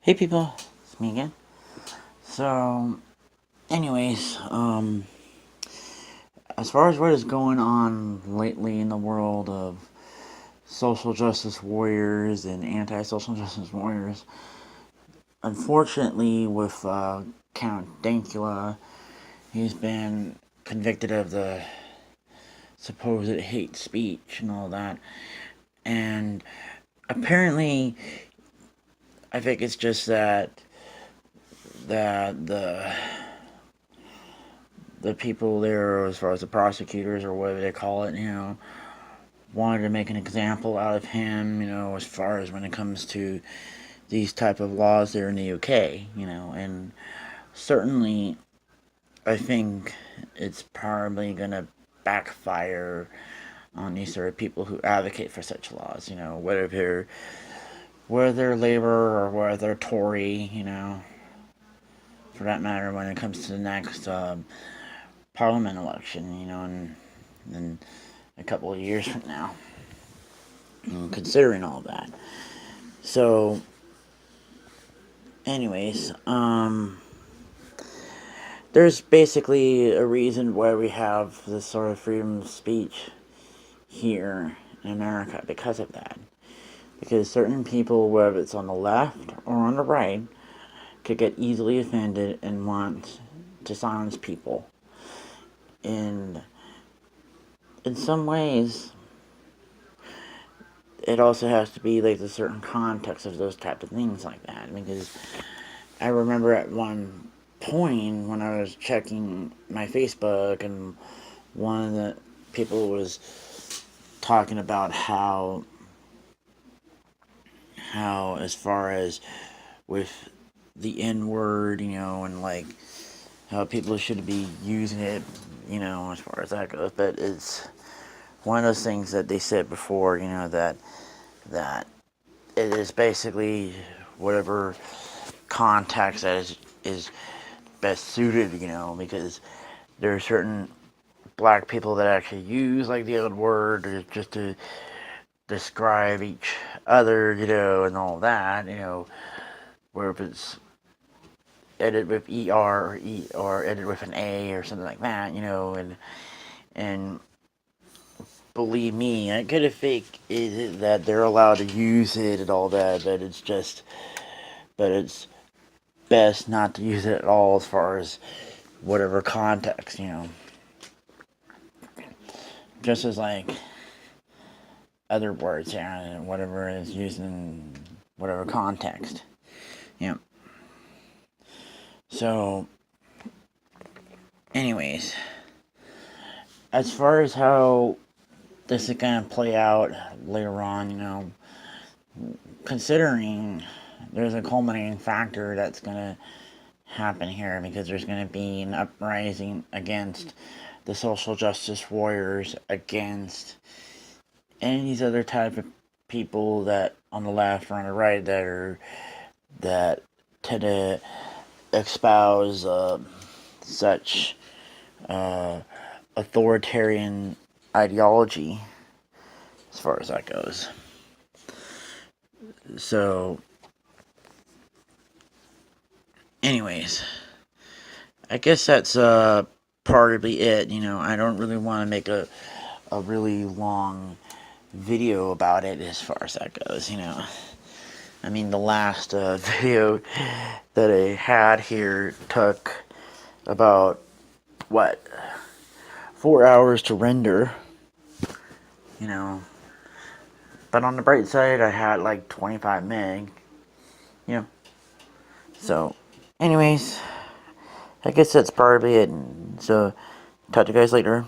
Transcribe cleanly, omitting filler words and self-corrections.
Hey people, it's me again. So, anyways, as far as what is going on lately in the world of social justice warriors and anti-social justice warriors, unfortunately, with Count Dankula, he's been convicted of the supposed hate speech and all that, and apparently, I think it's just that the people there, as far as the prosecutors or whatever they call it, wanted to make an example out of him, as far as when it comes to these type of laws there in the UK, and certainly I think it's probably gonna backfire on these sort of people who advocate for such laws, whether they're Labour or whether they're Tory, for that matter, when it comes to the next Parliament election, and a couple of years from now, considering all that. So, anyways, there's basically a reason why we have this sort of freedom of speech here in America because of that. Because certain people, whether it's on the left or on the right, could get easily offended and want to silence people. And in some ways, it also has to be like a certain context of those type of things like that. Because I remember at one point when I was checking my Facebook, and one of the people was talking about how as far as with the N word, and like how people should be using it, as far as that goes. But it's one of those things that they said before, that it is basically whatever context that is best suited, because there are certain black people that actually use like the old word just to describe each other, and all that, where if it's edited with ER or edited with an A or something like that, and believe me, I could have fake it that they're allowed to use it and all that, but it's best not to use it at all as far as whatever context, just as like other words, whatever is used in whatever context, yeah. So, anyways, as far as how this is gonna play out later on, considering there's a culminating factor that's gonna happen here, because there's gonna be an uprising against the social justice warriors, against any of these other type of people that on the left or on the right that tend to espouse such uh, authoritarian ideology, as far as that goes. So, anyways, I guess that's partly it. I don't really want to make a really long video about it as far as that goes. I mean, the last video that I had here took about, what, 4 hours to render, you know. But on the bright side, I had like 25 meg, you know. So, anyways, I guess that's probably it. So, talk to you guys later.